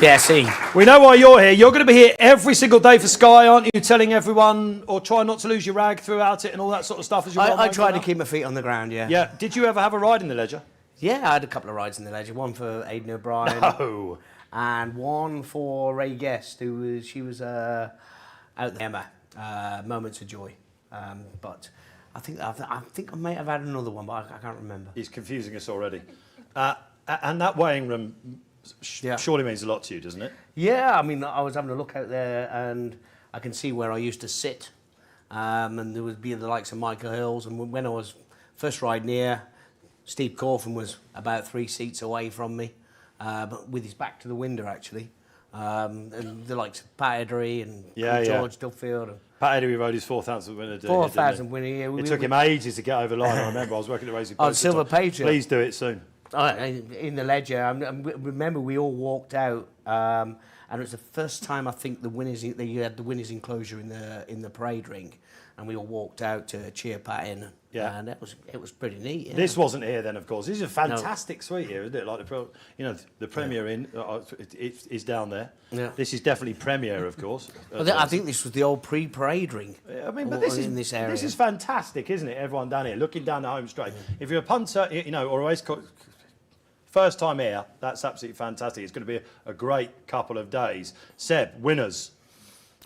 Yeah, see. We know why you're here. You're going to be here every single day for Sky, aren't you? Telling everyone, or try not to lose your rag throughout it and all that sort of stuff. As I try to keep my feet on the ground, yeah. Yeah. Did you ever have a ride in the Ledger? Yeah, I had a couple of rides in the Ledger. One for Aidan O'Brien. No. And one for Ray Guest, she was out there. Emma, Moments of Joy. But I think I may have had another one, but I can't remember. He's confusing us already. And that weighing room surely means a lot to you, doesn't it? Yeah, I mean, I was having a look out there and I can see where I used to sit. And there would be the likes of Michael Hills. And when I was first riding here, Steve Corfin was about 3 seats away from me, but with his back to the window, actually. And the likes of Pat Edery and George Duffield. Pat Edery rode his 4,000 winner. 4,000 winner, yeah. It took him ages to get over the line. I remember I was working at Racing on Silver Patriot. Please do it soon. In the Ledger, remember we all walked out, and it was the first time I think they had the winners' enclosure in the parade ring, and we all walked out to cheer Pat in. Yeah, and it was pretty neat. Yeah. This wasn't here then, of course. This is a fantastic suite here, isn't it? Like the Premier Inn is down there. Yeah. This is definitely Premier, of course. I think this was the old pre-parade ring. I mean, but this is fantastic, isn't it? Everyone down here looking down the home straight. If you're a punter, or a race first time here, that's absolutely fantastic. It's going to be a great couple of days. Seb, winners.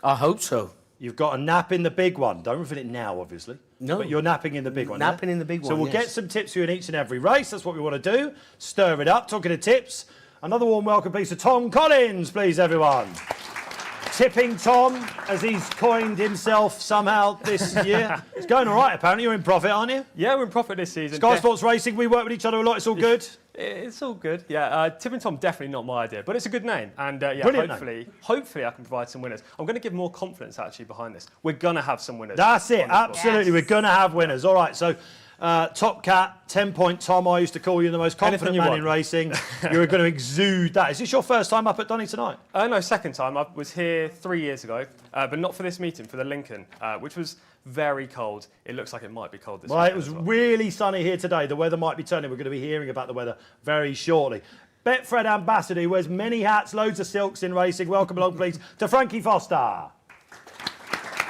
I hope so. You've got a nap in the big one. Don't reveal it now, obviously. No. But you're napping in the big one. Napping in the big one, So we'll get some tips for you in each and every race. That's what we want to do. Stir it up. Talking of tips, another warm welcome, please, to Tom Collins, please, everyone. Tipping Tom, as he's coined himself somehow this year. It's going all right, apparently. You're in profit, aren't you? Yeah, we're in profit this season. Sky Sports Racing, we work with each other a lot. It's all good? It's all good, yeah. Tipping Tom, definitely not my idea, but it's a good name. And hopefully I can provide some winners. I'm going to give more confidence, actually, behind this. We're going to have some winners. That's it, absolutely. Yes. We're going to have winners. All right, so Top Cat, 10-point Tom, I used to call you the most confident man in racing. You're going to exude that. Is this your first time up at Donny tonight? No, second time. I was here 3 years ago, but not for this meeting, for the Lincoln, which was very cold. It looks like it might be cold this week. Well, it was really sunny here today. The weather might be turning. We're going to be hearing about the weather very shortly. Betfred ambassador who wears many hats, loads of silks in racing. Welcome along, please, to Frankie Foster.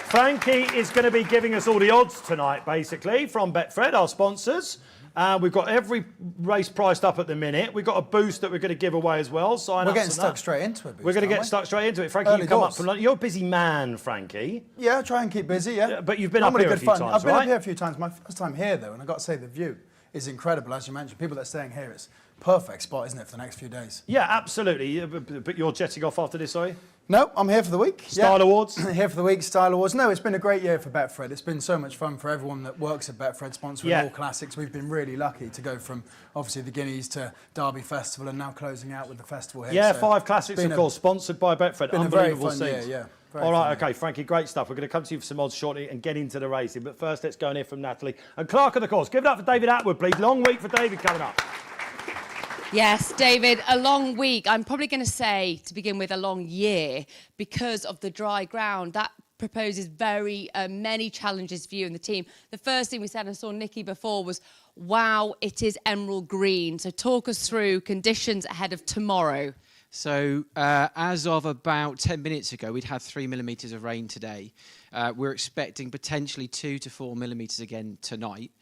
Frankie is going to be giving us all the odds tonight, basically, from Betfred, our sponsors. We've got every race priced up at the minute. We've got a boost that we're going to give away as well. We're getting stuck straight into it. We're going to get stuck straight into it. Frankie, you come up from London. You're a busy man, Frankie. Yeah, I try and keep busy, yeah. But you've been up here a few times, I've been up here a few times. My first time here, though, and I've got to say the view is incredible. As you mentioned, people that are staying here, it's a perfect spot, isn't it, for the next few days? Yeah, absolutely. But you're jetting off after this, are you? No, I'm here for the week. Style Awards? Here for the week, Style Awards. No, it's been a great year for Betfred. It's been so much fun for everyone that works at Betfred, sponsoring all classics. We've been really lucky to go from, obviously, the Guineas to Derby Festival and now closing out with the festival here. Yeah, so 5 classics, of course, sponsored by Betfred. Been Unbelievable a very fun scenes. year, yeah. All right, OK, Frankie, great stuff. We're going to come to you for some odds shortly and get into the racing. But first, let's go and hear from Natalie and Clark of the course. Give it up for David Atwood, please. Long week for David coming up. Yes, David, a long week. I'm probably going to say, to begin with, a long year because of the dry ground. That proposes very many challenges for you and the team. The first thing we said, I saw Nikki before, was, wow, it is emerald green. So talk us through conditions ahead of tomorrow. So as of about 10 minutes ago, we'd had 3 millimetres of rain today. We're expecting potentially 2 to 4 millimetres again tonight.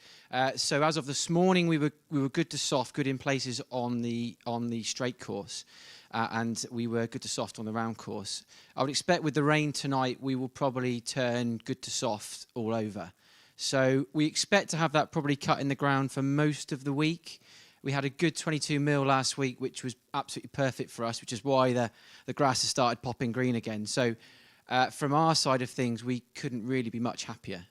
So as of this morning, we were good to soft, good in places on the straight course, and we were good to soft on the round course. I would expect with the rain tonight, we will probably turn good to soft all over. So we expect to have that probably cut in the ground for most of the week. We had a good 22 mil last week, which was absolutely perfect for us, which is why the grass has started popping green again. So from our side of things, we couldn't really be much happier.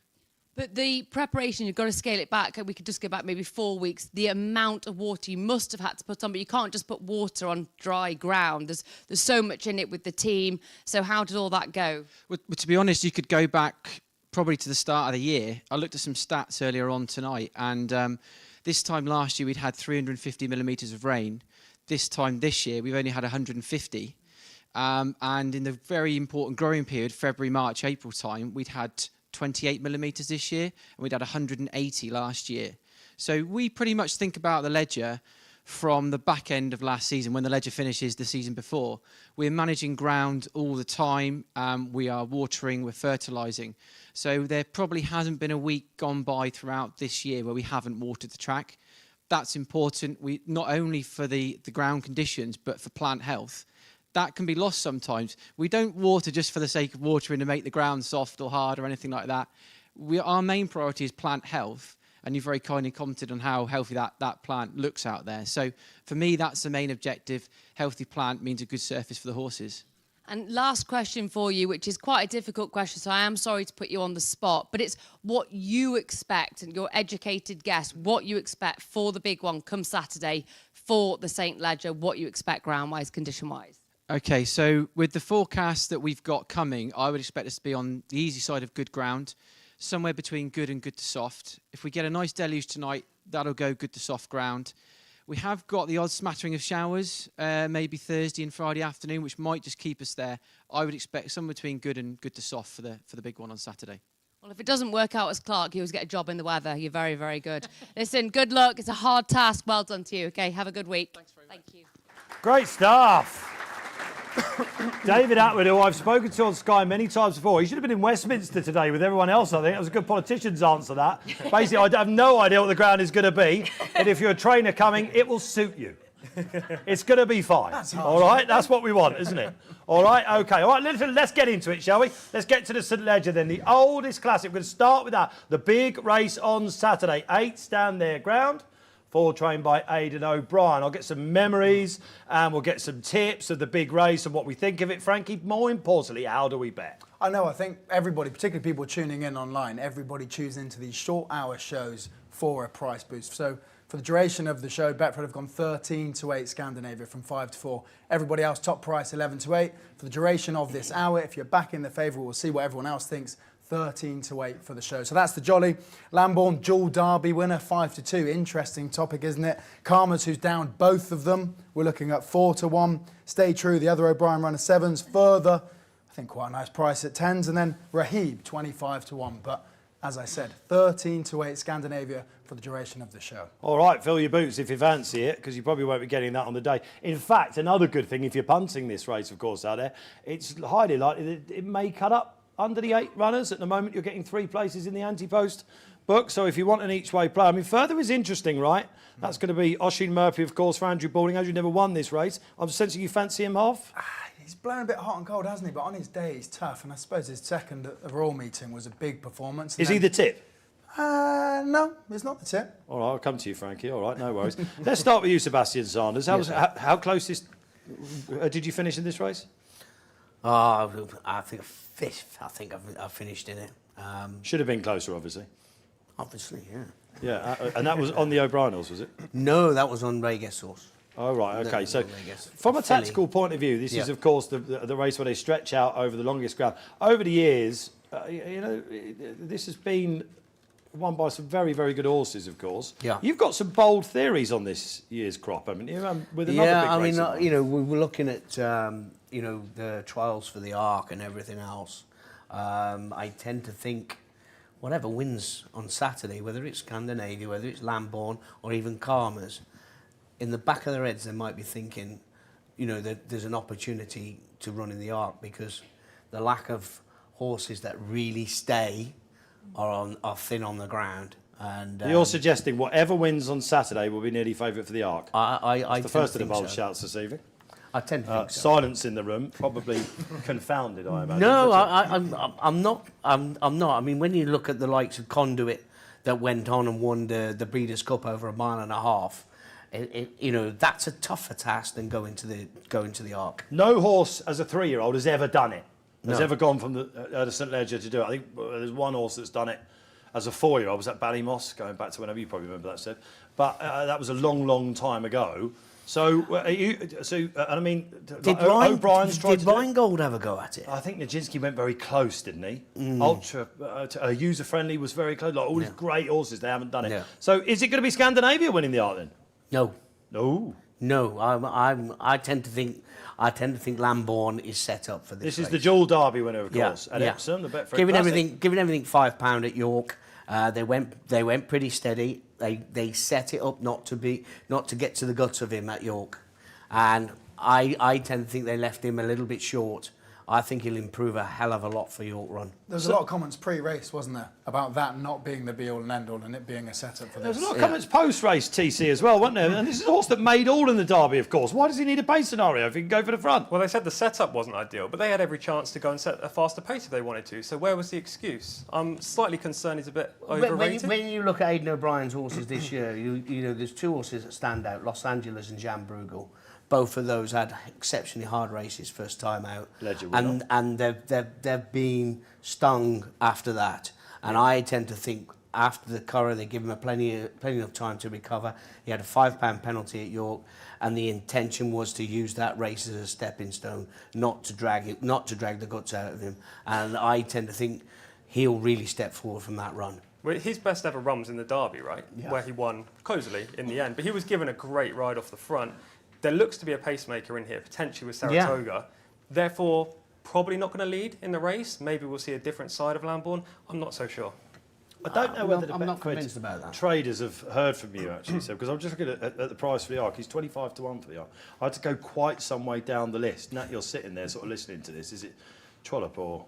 But the preparation, you've got to scale it back. We could just go back maybe 4 weeks. The amount of water you must have had to put on, but you can't just put water on dry ground. There's so much in it with the team. So how did all that go? Well, to be honest, you could go back probably to the start of the year. I looked at some stats earlier on tonight, and this time last year we'd had 350 millimetres of rain. This time this year we've only had 150. And in the very important growing period, February, March, April time, we'd had 28 millimetres this year, and we'd had 180 last year. So we pretty much think about the Ledger from the back end of last season when the Ledger finishes the season before. We're managing ground all the time. We are watering, we're fertilising. So there probably hasn't been a week gone by throughout this year where we haven't watered the track. That's important, not only for the ground conditions, but for plant health. That can be lost sometimes. We don't water just for the sake of watering to make the ground soft or hard or anything like that. Our main priority is plant health, and you very kindly commented on how healthy that plant looks out there. So for me, that's the main objective. Healthy plant means a good surface for the horses. And last question for you, which is quite a difficult question, so I am sorry to put you on the spot, but it's what you expect, and your educated guess, what you expect for the big one come Saturday for the St. Ledger, what you expect ground-wise, condition-wise. Okay, so with the forecast that we've got coming, I would expect us to be on the easy side of good ground, somewhere between good and good to soft. If we get a nice deluge tonight, that'll go good to soft ground. We have got the odd smattering of showers, maybe Thursday and Friday afternoon, which might just keep us there. I would expect somewhere between good and good to soft for the big one on Saturday. Well, if it doesn't work out as CLERK, you always get a job in the weather. You're very, very good. Listen, good luck. It's a hard task. Well done to you. Okay, have a good week. Thanks very much. Thank you. Great stuff. David Atwood, who I've spoken to on Sky many times before, he should have been in Westminster today with everyone else, I think. That was a good politician's answer, that. Basically, I have no idea what the ground is going to be, but if you're a trainer coming, it will suit you. It's going to be fine. All right? That's what we want, isn't it? All right? OK. All right, let's get into it, shall we? Let's get to the St. Ledger then. The oldest classic. We're going to start with that. The big race on Saturday. 8 stand their ground. 4 trained by Aidan O'Brien. I'll get some memories and we'll get some tips of the big race and what we think of it. Frankie, more importantly, how do we bet? I know, I think everybody, particularly people tuning in online, everybody tunes into these short hour shows for a price boost. So for the duration of the show, Betfred have gone 13-8 Scandinavia from 5-4. Everybody else, top price 11-8. For the duration of this hour, if you're back in the favour, we'll see what everyone else thinks. 13-8 for the show. So that's the Jolly. Lambourne, dual derby winner, 5-2. Interesting topic, isn't it? Karmas, who's down both of them. We're looking at 4-1. Stay True, the other O'Brien runner, 7s. Further, I think quite a nice price at 10s. And then Rahib, 25-1. But as I said, 13-8 Scandinavia for the duration of the show. All right, fill your boots if you fancy it, because you probably won't be getting that on the day. In fact, another good thing, if you're punting this race, of course, out there, it's highly likely that it may cut up under the 8 runners. At the moment, you're getting 3 places in the anti-post book. So if you want an each-way play, I mean, further is interesting, right? That's going to be Oisin Murphy, of course, for Andrew Balding. Andrew never won this race. I'm sensing you fancy him half. He's blown a bit hot and cold, hasn't he? But on his day, he's tough. And I suppose his second at the Royal meeting was a big performance. Is he the tip? No, it's not the tip. All right, I'll come to you, Frankie. All right, no worries. Let's start with you, Sebastian Sanders. How close did you finish in this race? I think 5th. I think I finished in it. Should have been closer, obviously. Obviously, yeah. Yeah, and that was on the O'Brien horse, was it? No, that was on Regas horse. Oh, right, OK. So from a tactical point of view, this is, of course, the race where they stretch out over the longest ground. Over the years, you know, this has been won by some very, very good horses, of course. Yeah. You've got some bold theories on this year's crop, haven't you? With another big race. You know, we were looking at, you know, the trials for the Arc and everything else. I tend to think whatever wins on Saturday, whether it's Scandinavia, whether it's Lambourne or even Karmas, in the back of their heads they might be thinking, you know, that there's an opportunity to run in the Arc because the lack of horses that really stay are thin on the ground. And you're suggesting whatever wins on Saturday will be nearly favourite for the Arc. I the first of the bold shouts this evening. I tend to think so. Silence in the room, probably confounded, I imagine. No, I'm not. I'm not. I mean, when you look at the likes of Conduit that went on and won the Breeders' Cup over a mile and a half, you know, that's a tougher task than going to the Arc. No horse as a 3-year-old has ever done it. Has No. ever gone from the St. Ledger to do it. I think there's one horse that's done it as a 4-year-old. Was at Ballymoss, going back to whenever you probably remember that, Seb. But that was a long, long time ago. So, and I mean, Did Rheingold ever go at it? I think Nijinsky went very close, didn't he? Ultra user-friendly was very close. Like all these great horses, they haven't done it. Yeah. So, is it going to be Scandinavia winning the Arc then? No. No. No. I tend to think Lambourne is set up for this. This is the dual derby winner, of course, Yeah, at yeah. Epsom, the Betfred giving Classic. everything £5 at York. They went pretty steady. They set it up not to get to the guts of him at York, and I tend to think they left him a little bit short. I think he'll improve a hell of a lot for York Run. There was a lot of comments pre-race, wasn't there, about that not being the be-all and end-all and it being a setup for this. There was a lot of comments post-race, TC, as well, wasn't there? And this is a horse that made all in the Derby, of course. Why does he need a pace scenario if he can go for the front? Well, they said the setup wasn't ideal, but they had every chance to go and set a faster pace if they wanted to. So where was the excuse? I'm slightly concerned he's a bit overrated. When you look at Aidan O'Brien's horses this year, you know there's two horses that stand out: Los Angeles and Jan Bruegel. Both of those had exceptionally hard races first time out, and they've been stung after that. And I tend to think after the Curragh they give him plenty of time to recover. He had a £5 penalty at York, and the intention was to use that race as a stepping stone, not to drag the guts out of him. And I tend to think he'll really step forward from that run. Well, his best ever run was in the Derby, right? Yeah. Where he won cosily in the end. But he was given a great ride off the front. There looks to be a pacemaker in here, potentially with Saratoga. Yeah. Therefore, probably not going to lead in the race. Maybe we'll see a different side of Lambourne. I'm not so sure. I don't know whether I'm not convinced about that. Traders have heard from you, actually, Seb, because I'm just looking at the price for the Arc. He's 25 to 1 for the Arc. I had to go quite some way down the list. Nat, you're sitting there sort of listening to this. Is it Trollope or...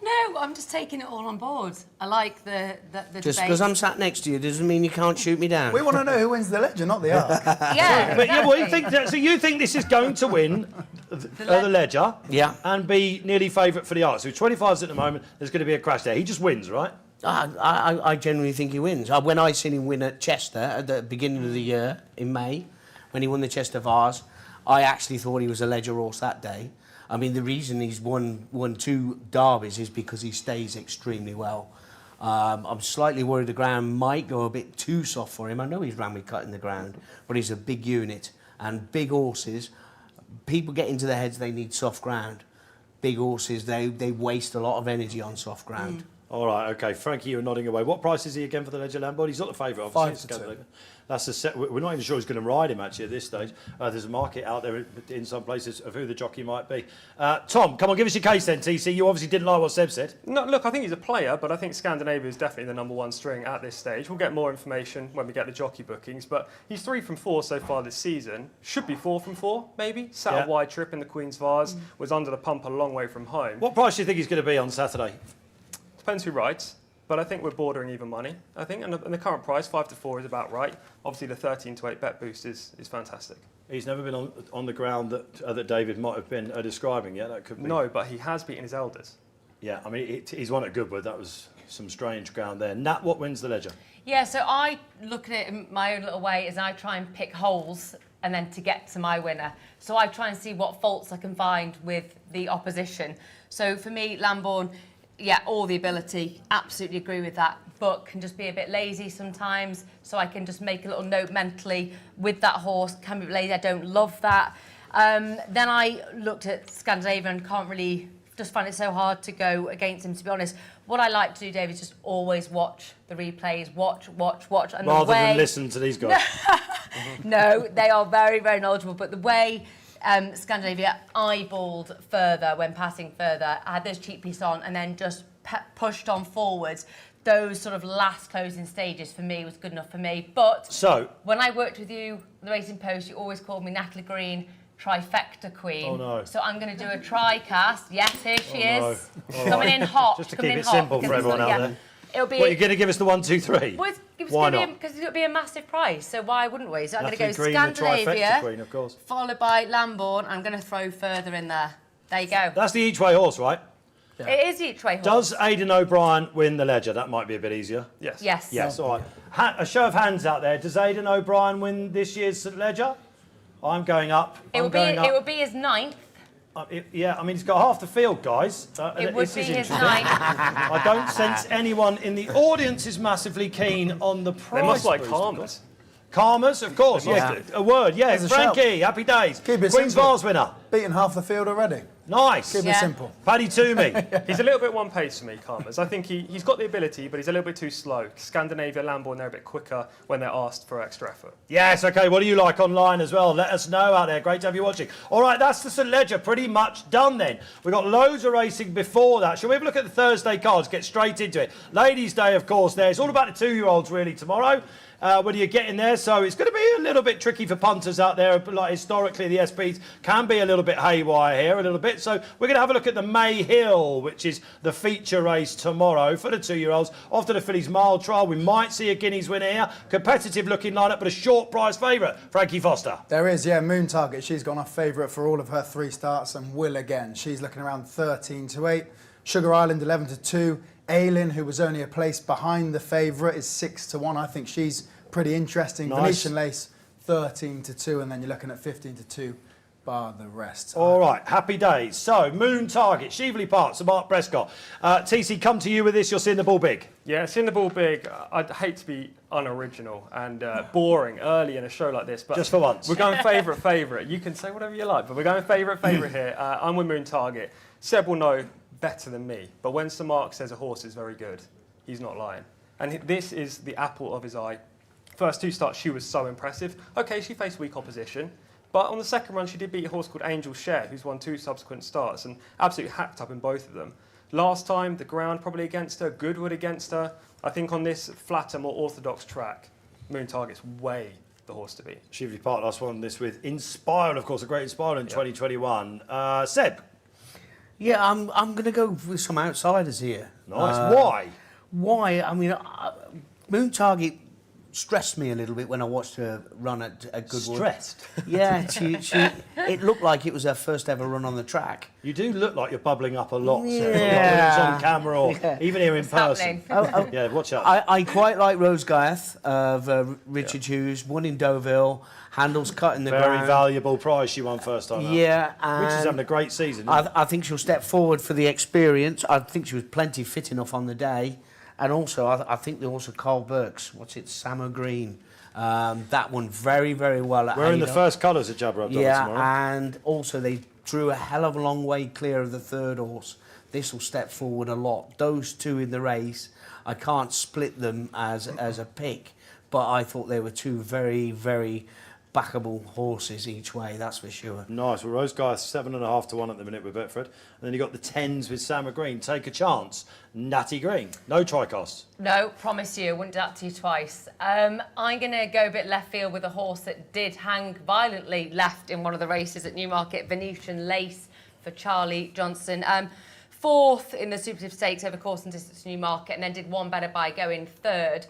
No, I'm just taking it all on board. I like the just because I'm sat next to you doesn't mean you can't shoot me down. We want to know who wins the Ledger, not the Arc. Yeah. But yeah, well, you think this is going to win the Ledger, yeah, and be nearly favourite for the Arc. So 25s at the moment. There's going to be a crash there. He just wins, right? I genuinely think he wins. When I seen him win at Chester at the beginning of the year in May, when he won the Chester Vars, I actually thought he was a Ledger horse that day. I mean, the reason he's won 2 derbies is because he stays extremely well. I'm slightly worried the ground might go a bit too soft for him. I know he's ran with cut in the ground, but he's a big unit. And big horses, people get into their heads they need soft ground. Big horses, they waste a lot of energy on soft ground. All right, OK. Frankie, you're nodding away. What price is he again for the Ledger Lambourne? He's not the favourite, obviously. 5 to 2. That's a set. We're not even sure who's going to ride him, actually, at this stage. There's a market out there in some places of who the jockey might be. Tom, come on, give us your case then, TC. You obviously didn't like what Seb said. No, look, I think he's a player, but I think Scandinavia is definitely the #1 string at this stage. We'll get more information when we get the jockey bookings, but he's 3 from 4 so far this season. Should be 4 from 4, maybe. Sat a wide trip in the Queen's Vars, was under the pump a long way from home. What price do you think he's going to be on Saturday? Depends who rides. But I think we're bordering even money, I think. And the current price, 5 to 4, is about right. Obviously, the 13 to 8 bet boost is fantastic. He's never been on the ground that David might have been describing yet. That could be. No, but he has beaten his elders. Yeah, I mean, he's won at Goodwood. That was some strange ground there. Nat, what wins the Ledger? Yeah, so I look at it in my own little way as I try and pick holes and then to get to my winner. So I try and see what faults I can find with the opposition. So for me, Lambourne, yeah, all the ability, absolutely agree with that, but can just be a bit lazy sometimes, so I can just make a little note mentally with that horse, can be lazy, I don't love that. Then I looked at Scandinavia and can't really, just find it so hard to go against him, to be honest. What I like to do, Dave, is just always watch the replays, watch. And rather than listen to these guys. No, they are very, very knowledgeable, but the way Scandinavia eyeballed further when passing further, I had those cheek pieces on and then just pushed on forwards. Those sort of last closing stages for me was good enough for me. But so when I worked with you, the Racing Post, you always called me Natalie Green, trifecta queen. Oh no. So I'm going to do a tri-cast. Yes, here she is. No. Coming in hot. Just to keep it simple for everyone out there. It'll be. What, you're going to give us the 1, 2, 3? Well, why not? Because it'll be a massive price, so why wouldn't we? So I'm going to go Green, Scandinavia, queen, of course. followed by Lambourne. I'm going to throw further in there. There you go. That's the each-way horse, right? Yeah. It is the each-way horse. Does Aidan O'Brien win the Ledger? That might be a bit easier. Yes. Yes. All right. A show of hands out there. Does Aidan O'Brien win this year's Ledger? I'm going up. It would be his 9th. Yeah, I mean, he's got half the field, guys. It would be his 9th. I don't sense anyone in the audience is massively keen on the price. They must like boost, Karmas. Karmas, of course. Yes, a word. Yes, There's a Frankie, happy days. Keep it Queen's simple. Vars winner. Beaten half the field already. Nice. Keep it simple. Paddy Toomey. He's a little bit one pace for me, Carmers. I think he's got the ability, but he's a little bit too slow. Scandinavia, Lambourne, they're a bit quicker when they're asked for extra effort. Yes, OK. What do you like online as well? Let us know out there. Great to have you watching. All right, that's the St Ledger pretty much done then. We've got loads of racing before that. Shall we have a look at the Thursday cards? Get straight into it. Ladies' Day, of course, there. It's all about the 2-year-olds really tomorrow. Whether you get in there, so it's going to be a little bit tricky for punters out there. Like historically, the SPs can be a little bit haywire here, a little bit. So we're going to have a look at the May Hill, which is the feature race tomorrow for the 2-year-olds. After the Fillies Mile Trial, we might see a Guineas winner here. Competitive looking lineup, but a short price favourite. Frankie Foster. There is, yeah, Moon Target. She's gone off favourite for all of her 3 starts and will again. She's looking around 13-8. Sugar Island 11-2. Aylin, who was only a place behind the favourite, is 6-1. I think she's pretty interesting. Nice. Venetian Lace 13-2, and then you're looking at 15-2, bar the rest. All right, happy days. So, Moon Target, Cheveley Park, Sir Mark Prescott. TC, come to you with this. You're seeing the ball big. Yeah, seeing the ball big, I'd hate to be unoriginal and boring early in a show like this. But just for once. We're going favourite. You can say whatever you like, but we're going favourite here. I'm with Moon Target. Seb will know better than me, but when Sir Mark says a horse is very good, he's not lying. And this is the apple of his eye. First 2 starts, she was so impressive. OK, she faced weak opposition, but on the second run, she did beat a horse called Angel Share, who's won 2 subsequent starts and absolutely hacked up in both of them. Last time, the ground probably against her, Goodwood against her. I think on this flatter, more orthodox track, Moon Target's way the horse to beat. Cheveley Park, last one this with Inspire, of course, a great Inspire in 2021. Seb? Yeah, I'm going to go with some outsiders here. Nice. Why? Why? I mean, Moon Target stressed me a little bit when I watched her run at Goodwood. Stressed? Yeah, it looked like it was her first ever run on the track. You do look like you're bubbling up a lot, Yeah. Seb. Like when it's on camera or even here in What's person. happening? Yeah, watch out. I quite like Rose Gareth of Richard Hughes, won in Deauville, handles cut in the Very ground. valuable prize she won first time out. Yeah, Which is and having a great season. I think she'll step forward for the experience. I think she was plenty fit enough on the day. And also, I think there was also Carl Burke's, Samo Green. That one very, very well at We're in the Haydock. first colours at Jabra tomorrow. Yeah, and also they drew a hell of a long way clear of the third horse. This will step forward a lot. Those 2 in the race, I can't split them as a pick, but I thought they were 2 very, very backable horses each way, that's for sure. Nice. Well, Rose Guy 7.5-1 at the minute with Betfred. And then you got the 10s with Sama Green. Take a chance. Natty Green. No tri-costs. No, promise you, wouldn't do that to you twice. I'm going to go a bit left field with a horse that did hang violently left in one of the races at Newmarket, Venetian Lace for Charlie Johnson. 4th in the Superstitive Stakes over course and distance to Newmarket, and then did 1 better by going 3rd.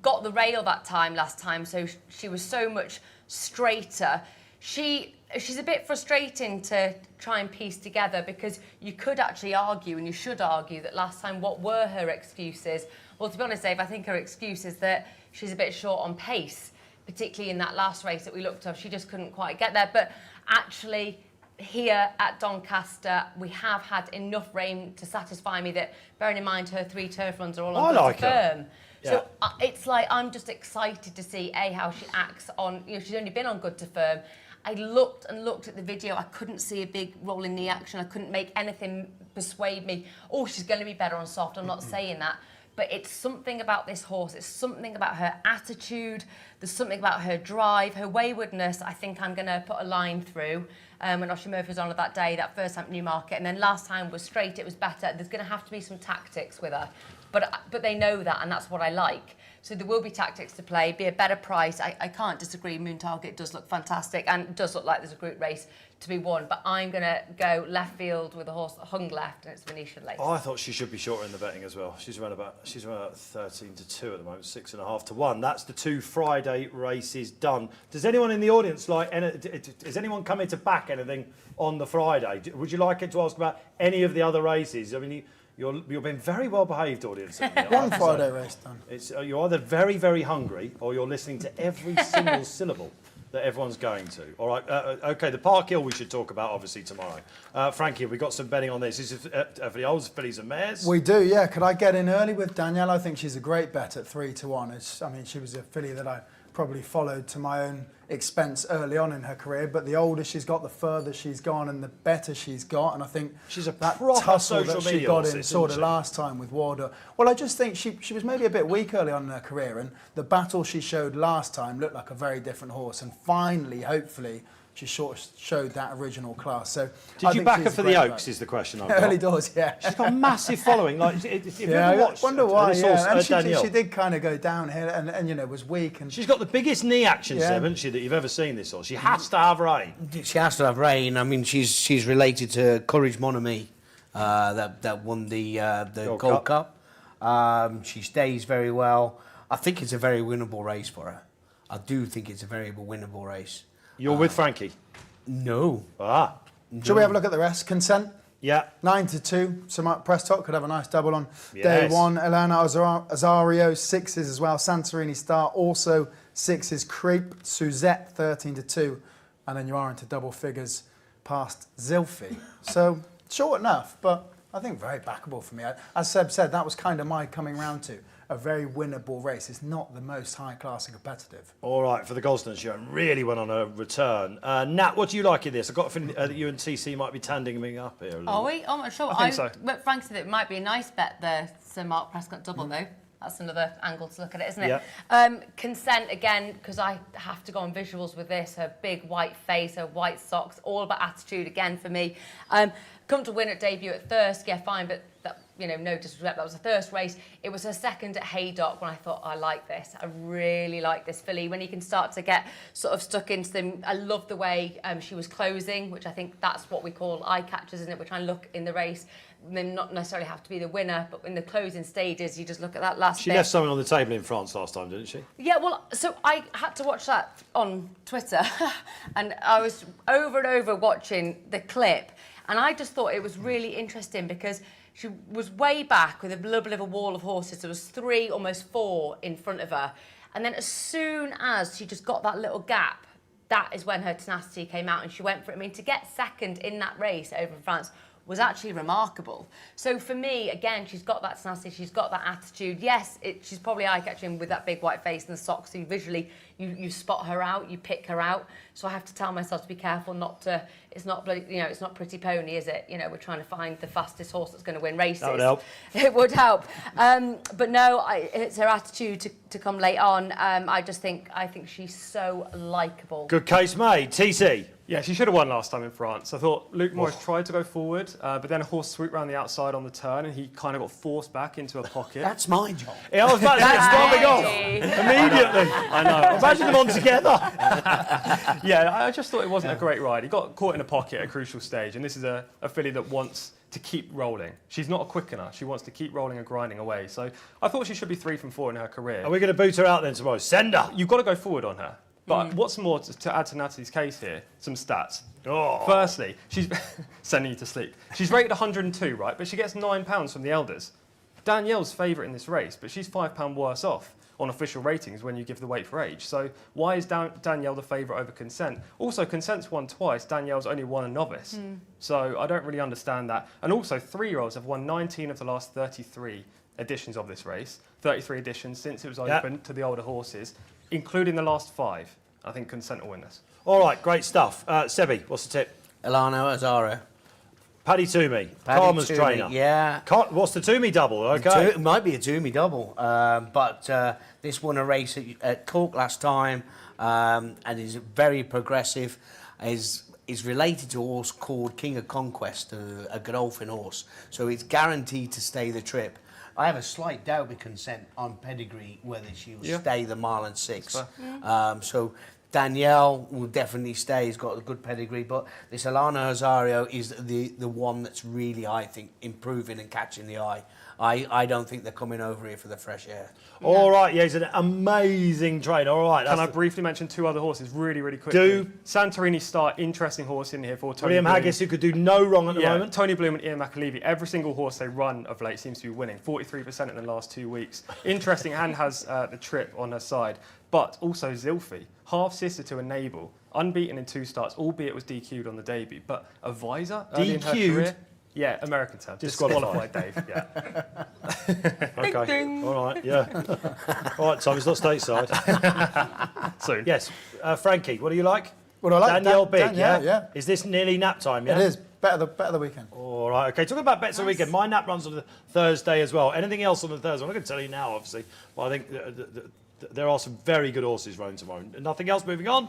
Got the rail that time last time, so she was so much straighter. She's a bit frustrating to try and piece together because you could actually argue, and you should argue, that last time what were her excuses? Well, to be honest, Dave, I think her excuse is that she's a bit short on pace, particularly in that last race that we looked at. She just couldn't quite get there. But actually, here at Doncaster, we have had enough rain to satisfy me that, bearing in mind her 3 turf runs are all on good firm. So it's like I'm just excited to see how she acts on. She's only been on good to firm. I looked and looked at the video. I couldn't see a big rolling knee action. I couldn't make anything persuade me. Oh, she's going to be better on soft. I'm not saying that. But it's something about this horse. It's something about her attitude. There's something about her drive, her waywardness. I think I'm going to put a line through. When Oshie Murphy was on it that day, that first time at Newmarket, and then last time was straight, it was better. There's going to have to be some tactics with her. But they know that, and that's what I like. So there will be tactics to play, be a better price. I can't disagree. Moon Target does look fantastic, and it does look like there's a group race to be won. But I'm going to go left field with a horse that hung left, and it's Venetian Lace. Oh, I thought she should be shorter in the betting as well. She's around about 13-2 at the moment, 6.5-1. That's the 2 Friday races done. Does anyone in the audience is anyone coming to back anything on the Friday? Would you like it to ask about any of the other races? I mean, you're being very well behaved, audience. One Friday race done. It's you're either very, very hungry or you're listening to every single syllable that everyone's going to. All right. OK, the Park Hill we should talk about, obviously, tomorrow. Frankie, we've got some betting on this. This is for the old fillies and mares. We do, yeah. Could I get in early with Danielle? I think she's a great bet at 3-1. I mean, she was a filly that I probably followed to my own expense early on in her career, but the older she's got, the further she's gone and the better she's got. And I think she's a that proper tussle social that she media got horse, in sort of last time with Warder. Well, I just think she was maybe a bit weak early on in her career, and the battle she showed last time looked like a very different horse. And finally, hopefully, she showed that original class. So did you back her for the Oaks? Is the question I've got. Early doors, yeah. She's got a massive following. Like, if you ever watched, I wonder why. Yeah, and Danielle. she did kind of go downhill, and you know, was weak. And she's got the biggest knee action, hasn't she, that you've ever seen this horse. She has to have rain. She has to have rain. I mean, she's related to Courage Mon Ami, that won the Gold Cup. She stays very well. I think it's a very winnable race for her. I do think it's a very winnable race. You're with Frankie? No. Ah. Shall we have a look at the rest? Consent? Yeah. 9-2. So Mark Prescott could have a nice double on Yes. day one. Elana Azario, 6s as well. Santorini Star, also 6s. Creep, Suzette, 13-2. And then you are into double figures past Zilfi. So short enough, but I think very backable for me. As Seb said, that was kind of my coming round to. A very winnable race. It's not the most high-class and competitive. All right, for the Gosden show, really went on a return. Nat, what do you like in this? I've got a feeling that you and TC might be tandeming up here a little. Are we? I'm not sure. I think so. But Frank said it might be a nice bet, the Sir Mark Prescott double, though. That's another angle to look at it, isn't it? Yeah. Consent, again, because I have to go on visuals with this. Her big white face, her white socks, all about attitude again for me. Come to win at debut at Thirsk, yeah, fine, but that, you know, no disrespect, that was a Thirsk race. It was her second at Haydock when I thought, I like this. I really like this filly. When you can start to get sort of stuck into them, I love the way she was closing, which I think that's what we call eye catchers, isn't it? We're trying to look in the race. They not necessarily have to be the winner, but in the closing stages, you just look at that last bit. She left something on the table in France last time, didn't she? Yeah, well, so I had to watch that on Twitter, and I was over and over watching the clip, and I just thought it was really interesting because she was way back with a little bit of a wall of horses. There was 3, almost 4 in front of her, and then as soon as she just got that little gap, that is when her tenacity came out, and she went for it. I mean, to get second in that race over in France was actually remarkable. So for me, again, she's got that tenacity, she's got that attitude. Yes, she's probably eye-catching with that big white face and the socks, so visually you spot her out, you pick her out. So I have to tell myself to be careful not to, it's not bloody, you know, it's not Pretty Pony, is it? You know, we're trying to find the fastest horse that's going to win races. That would help. It would help. But no, it's her attitude to come late on. I think she's so likeable. Good case made. TC? Yeah, she should have won last time in France. I thought Luke Morris tried to go forward, but then a horse swooped around the outside on the turn, and he kind of got forced back into a pocket. That's my job. Yeah, I was about to say, starting off immediately. I know. Imagine them on together. Yeah, I just thought it wasn't a great ride. He got caught in a pocket at a crucial stage, and this is a filly that wants to keep rolling. She's not a quickener. She wants to keep rolling and grinding away. So I thought she should be 3 from 4 in her career. Are we going to boot her out then tomorrow? Send her. You've got to go forward on her. But what's more, to add to Natalie's case here, some stats. Oh. Firstly, she's sending you to sleep. She's rated 102, right? But she gets £9 from the elders. Danielle's favourite in this race, but she's £5 worse off on official ratings when you give the weight for age. So why is Danielle the favourite over Consent? Also, Consent's won twice. Danielle's only won a novice. So I don't really understand that. And also, 3-year-olds have won 19 of the last 33 editions of this race. 33 editions since it was open to the older horses, including the last 5. I think Consent will win this. All right, great stuff. Sebi, what's the tip? Elana Azario. Paddy Toomey, Palmer's trainer. Yeah. What's the Toomey double? Okay. It might be a Toomey double, but this won a race at Cork last time and is very progressive. Is related to a horse called King of Conquest, a Godolphin horse. So it's guaranteed to stay the trip. I have a slight doubt with Consent on pedigree whether she will stay the mile and 6. So Danielle will definitely stay. He's got a good pedigree, but this Elana Azario is the one that's really, I think, improving and catching the eye. I don't think they're coming over here for the fresh air. All right, yeah, he's an amazing trainer. All right. Can I briefly mention 2 other horses really, really quickly? Do. Santorini Star, interesting horse in here for Tony William Bloom. Haggis, who could do no wrong at the moment. Tony Bloom and Ian McAlevey. Every single horse they run of late seems to be winning. 43% in the last 2 weeks. Interesting, and has the trip on her side. But also Zilfi, half-sister to Enable, unbeaten in 2 starts, albeit was DQ'd on the debut. But a visor early in her career. Yeah, American term. Disqualified, Dave, yeah. Okay. ding. All right. Yeah. All right, Tom. It's not stateside. Soon. Yes. Frankie, what do you like? What do I like? Danielle Big. Yeah. Is this nearly nap time? Yeah. It is. Better the weekend. All right, okay. Talking about bets of the weekend, my nap runs on the Thursday as well. Anything else on the Thursday? I'm not going to tell you now, obviously, but I think there are some very good horses running tomorrow. Nothing else, moving on?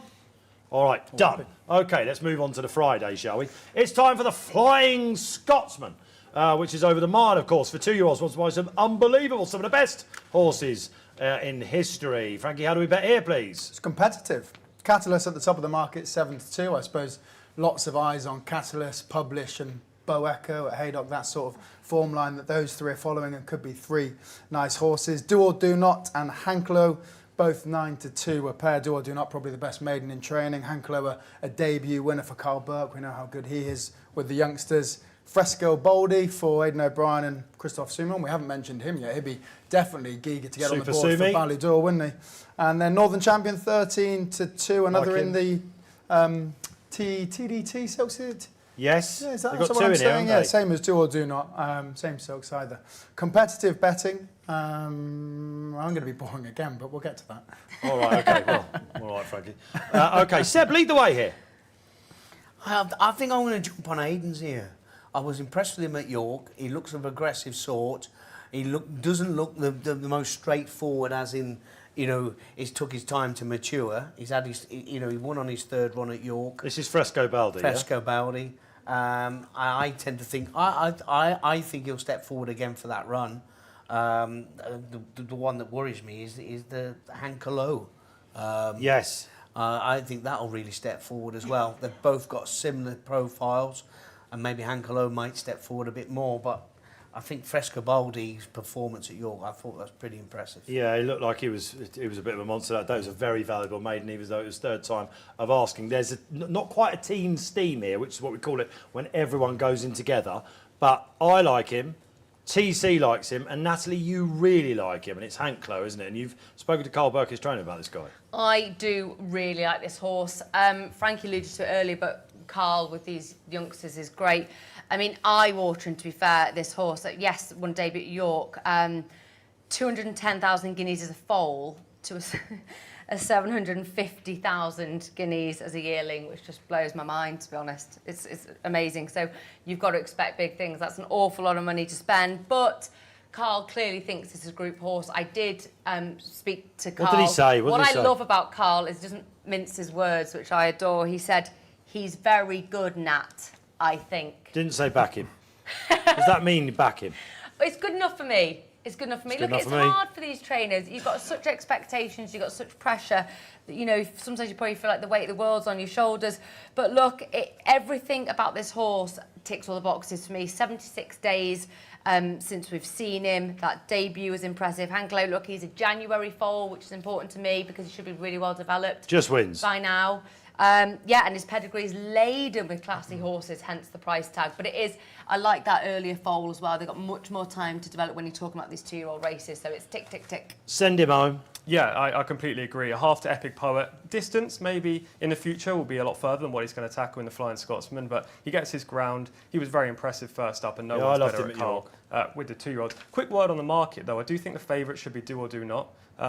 All right, done. Okay, let's move on to the Friday, shall we? It's time for the Flying Scotsman, which is over the mile, of course, for 2-year-olds. Wants to buy some unbelievable, some of the best horses in history. Frankie, how do we bet here, please? It's competitive. Catalyst at the top of the market, 7-2. I suppose lots of eyes on Catalyst, Publish and Bo Echo at Haydock, that sort of form line that those three are following, and could be three nice horses. Do or Do Not and Hanklo, both 9-2 a pair. Do or Do Not probably the best maiden in training. Hanklo a debut winner for Carl Burke. We know how good he is with the youngsters. Fresco Baldy for Aidan O'Brien and Christophe Soumon. We haven't mentioned him yet. He'd be definitely eager to get on the board for Ballydor, wouldn't he? And then Northern Champion 13-2. Another in the TDT silks. Yes. Yeah, is that They've got what two I'm in here, saying? haven't Yeah, they? same as Do or Do Not. Same silks either. Competitive betting. I'm going to be boring again, but we'll get to that. All right, okay. Well, all right, Frankie. Okay, Seb, lead the way here. I think I'm going to jump on Aiden's here. I was impressed with him at York. He looks of aggressive sort. He doesn't look the most straightforward, as in, you know, he's took his time to mature. He's had his, you know, he won on his third run at York. This is Fresco Baldi. Fresco Baldi. I tend to think I think he'll step forward again for that run. The one that worries me is the Hankalo. Yes. I think that'll really step forward as well. They've both got similar profiles, and maybe Hankalo might step forward a bit more, but I think Fresco Baldi's performance at York, I thought that was pretty impressive. Yeah, he looked like he was a bit of a monster that day. It was a very valuable maiden, even though it was third time of asking. There's not quite a team steam here, which is what we call it when everyone goes in together. But I like him, TC likes him, and Natalie, you really like him, and it's Hanklo, isn't it? And you've spoken to Carl Burke, his trainer, about this guy. I do really like this horse. Frankie alluded to it earlier, but Carl with these youngsters is great. I mean, eye-watering, to be fair, this horse. Yes, won debut at York. 210,000 guineas as a foal to a 750,000 guineas as a yearling, which just blows my mind, to be honest. It's amazing. So you've got to expect big things. That's an awful lot of money to spend. But Carl clearly thinks this is a group horse. I did speak to Carl. What did he say? What I love about Carl is he doesn't mince his words, which I adore. He said, he's very good, Nat, I think. Didn't say back him. Does that mean back him? It's good enough for me. It's good enough for me. Look, it's hard for these trainers. You've got such expectations, you've got such pressure that, you know, sometimes you probably feel like the weight of the world's on your shoulders. But look, everything about this horse ticks all the boxes for me. 76 days since we've seen him. That debut was impressive. Hanklo, look, he's a January foal, which is important to me because he should be really well developed. Just wins. By now. Yeah, and his pedigree is laden with classy horses, hence the price tag. But it is, I like that earlier foal as well. They've got much more time to develop when you're talking about these 2-year-old races. So it's tick, tick, tick. Send him home. Yeah, I completely agree. A half to Epic Poet. Distance, maybe in the future, will be a lot further than what he's going to tackle in the Flying Scotsman, but he gets his ground. He was very impressive first up, and no one's better at Carl with the 2-year-olds. Quick word on the market, though. I do think the favourite should be Do or Do Not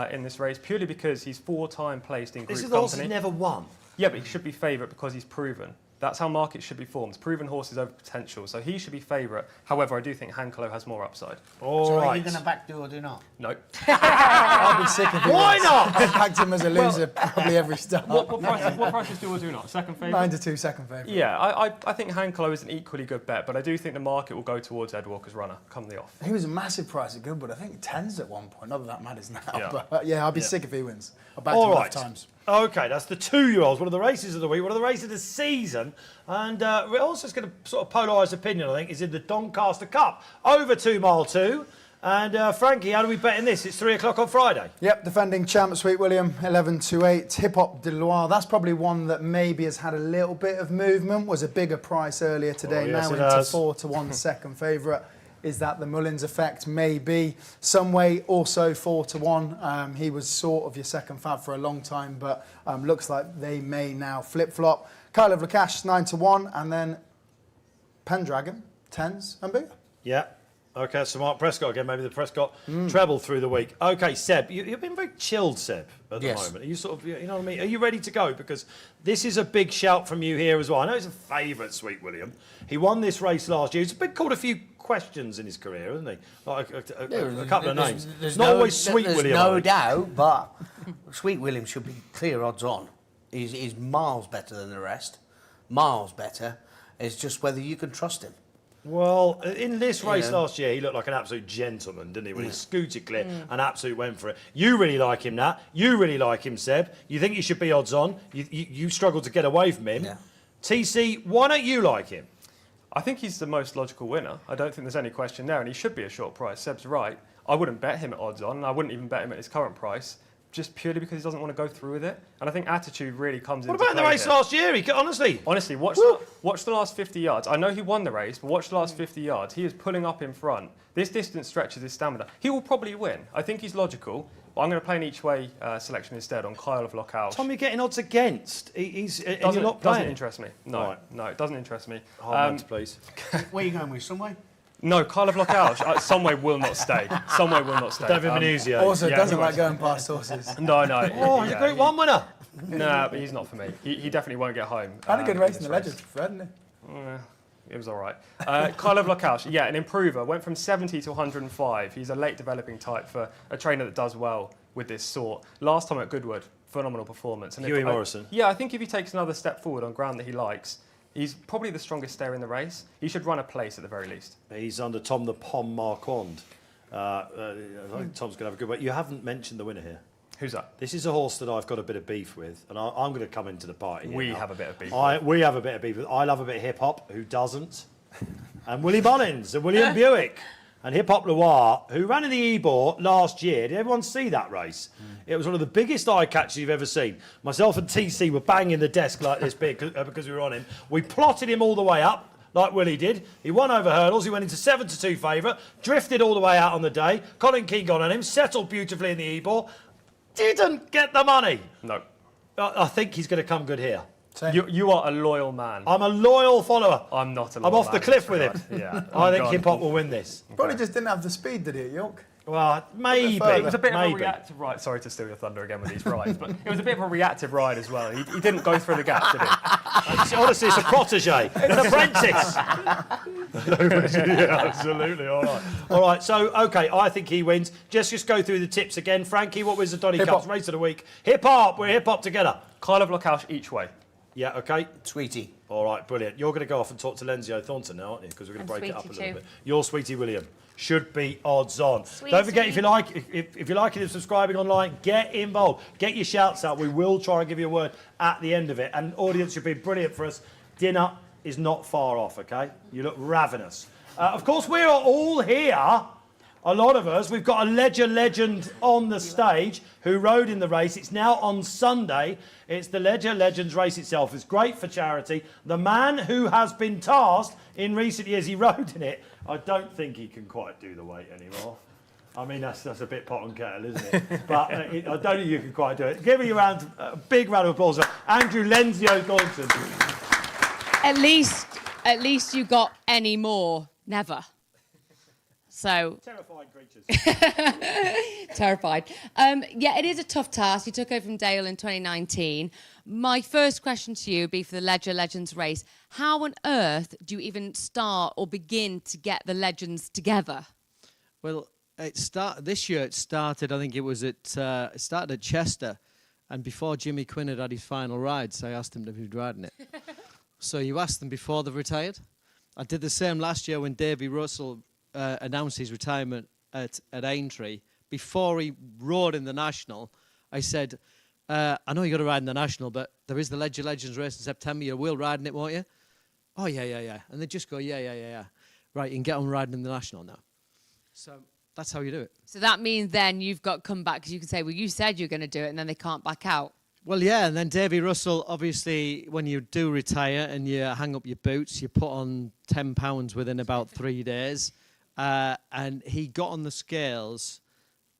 in this race, purely because he's 4-time placed in group company. This is the horse he's never won. Yeah, but he should be favourite because he's proven. That's how markets should be formed. Proven horses over potential. So he should be favourite. However, I do think Hanklo has more upside. So are you going to back Do or Do Not? No. I'll be sick of him. Why not? I've backed him as a loser probably every start. What price is Do or Do Not? Second favourite? 9-2, second favourite. Yeah, I think Hanklo is an equally good bet, but I do think the market will go towards Ed Walker's runner come the off. He was a massive price at Goodwood. I think 10s at one point. Not that that matters now. Yeah. But yeah, I'll be sick if he wins. I've backed him enough times. Okay, that's the 2-year-olds. One of the races of the week, one of the races of the season. And we're also going to sort of polarise opinion, I think, is in the Doncaster Cup. Over 2 mile 2. And Frankie, how do we bet in this? It's 3 o'clock on Friday. Yep, defending champ, Sweet William, 11-8. Hip Hop de Loire, that's probably one that maybe has had a little bit of movement. Was a bigger price earlier today, yes, now into 4-1 second favourite. Is that the Mullins effect? Maybe. Some way also 4-1. He was sort of your second fab for a long time, but looks like they may now flip-flop. Kyle of Lakash, 9-1, and then Pendragon, 10s and bigger. Yeah. Okay, so Mark Prescott again, maybe the Prescott treble through the week. Okay, Seb, you've been very chilled, Seb, at the moment. Are you sort of, you know what I mean? Are you ready to go? Because this is a big shout from you here as well. I know he's a favourite, Sweet William. He won this race last year. He's been called a few questions in his career, hasn't he? Like a couple of names. There's not always Sweet William. There's no doubt, but Sweet William should be clear odds on. He's miles better than the rest. Miles better. It's just whether you can trust him. Well, in this race last year, he looked like an absolute gentleman, didn't he? When he scooted clear and absolutely went for it. You really like him, Nat. You really like him, Seb. You think he should be odds on. You struggled to get away from him. Yeah. TC, why don't you like him? I think he's the most logical winner. I don't think there's any question there, and he should be a short price. Seb's right. I wouldn't bet him at odds on, and I wouldn't even bet him at his current price, just purely because he doesn't want to go through with it. And I think attitude really comes into What about in the play race here. last year? Honestly, watch the last 50 yards. I know he won the race, but watch the last 50 yards. He is pulling up in front. This distance stretches his stamina. He will probably win. I think he's logical. But I'm going to play an each-way selection instead on Kyle of Lockhouse. Tom, you're getting odds against. He's and doesn't, you're not doesn't playing. interest me. No, Right. no, it doesn't interest me. Please. Where are you going with? Somewhere? No, Kyle of Lockhouse. Somewhere will not stay. Somewhere will not stay. David Manuzio. Also, Yeah, doesn't he like going past horses. No. Oh, he's a Group 1 winner. Nah, but he's not for me. He definitely won't get home. Had a good race in this the Legends, Fred, didn't he? It was all right. Kyle of Lockhouse, yeah, an improver. Went from 70 to 105. He's a late developing type for a trainer that does well with this sort. Last time at Goodwood, phenomenal performance. And Huey Morrison. Yeah, I think if he takes another step forward on ground that he likes, he's probably the strongest stayer in the race. He should run a place at the very least. He's under Tom the Pom Marquand. I think Tom's going to have a good one. You haven't mentioned the winner here. Who's that? This is a horse that I've got a bit of beef with, and I'm going to come into the party here We now. have a bit of beef. We have a bit of beef with. I love a bit of hip-hop. Who doesn't? And Willie Mullins and William Buick. And Hip Hop Loire, who ran in the Ebor last year. Did everyone see that race? It was one of the biggest eye catches you've ever seen. Myself and TC were banging the desk like this because we were on him. We plotted him all the way up, like Willie did. He won over hurdles. He went into 7-2 favourite, drifted all the way out on the day. Colin King got on him, settled beautifully in the Ebor. Didn't get the money. No. I think he's going to come good here. You are a loyal man. I'm a loyal follower. I'm not a loyal I'm off man the cliff with him. Yeah. I think Hip Hop will win this. Probably just didn't have the speed, did he, at York? Well, maybe. It It was a bit maybe. of a reactive ride. Sorry to steal your thunder again with these rides, but it was a bit of a reactive ride as well. He didn't go through the gaps, did he? Honestly, it's a protege, an apprentice. Yeah, absolutely. All right. All right. So, okay, I think he wins. Just go through the tips again. Frankie, what was the Donny Hip Cups hop. race of the week? Hip hop. We're hip hop together. Kyle of Lockhouse each way. Yeah. Okay. Sweetie. All right. Brilliant. You're going to go off and talk to Lenzio Thornton now, aren't you? Because we're going to I'm break it up a Sweetie little too. bit. You're Sweetie William. Should be odds on. Sweet, Don't forget, sweet. if you're liking and subscribing online, get involved. Get your shouts out. We will try and give you a word at the end of it. And audience, you've been brilliant for us. Dinner is not far off, okay? You look ravenous. Of course, we are all here. A lot of us. We've got a legend on the stage who rode in the race. It's now on Sunday. It's the Ledger Legends race itself. It's great for charity. The man who has been tasked in recent years, he rode in it. I don't think he can quite do the weight anymore. I mean, that's a bit pot and kettle, isn't it? But I don't think you can quite do it. Give me a big round of applause for Andrew Lenzio Thornton. At least you got any more. Never. So Terrifying creatures. terrified. Yeah, it is a tough task. You took over from Dale in 2019. My first question to you would be for the Ledger Legends race. How on earth do you even start or begin to get the legends together? Well, this year it started, I think it started at Chester. And before Jimmy Quinn had his final rides, I asked him if he'd riding it. So you asked them before they've retired. I did the same last year when Davy Russell announced his retirement at Aintree. Before he rode in the National, I said, I know you got to ride in the National, but there is the Ledger Legends race in September. You will ride in it, won't you? Oh, yeah. And they just go, yeah. Right, you can get on riding in the National now. So that's how you do it. So that means then you've got come back because you can say, well, you said you're going to do it, and then they can't back out. Well, yeah, and then Davy Russell, obviously, when you do retire and you hang up your boots, you put on 10 pounds within about 3 days. And he got on the scales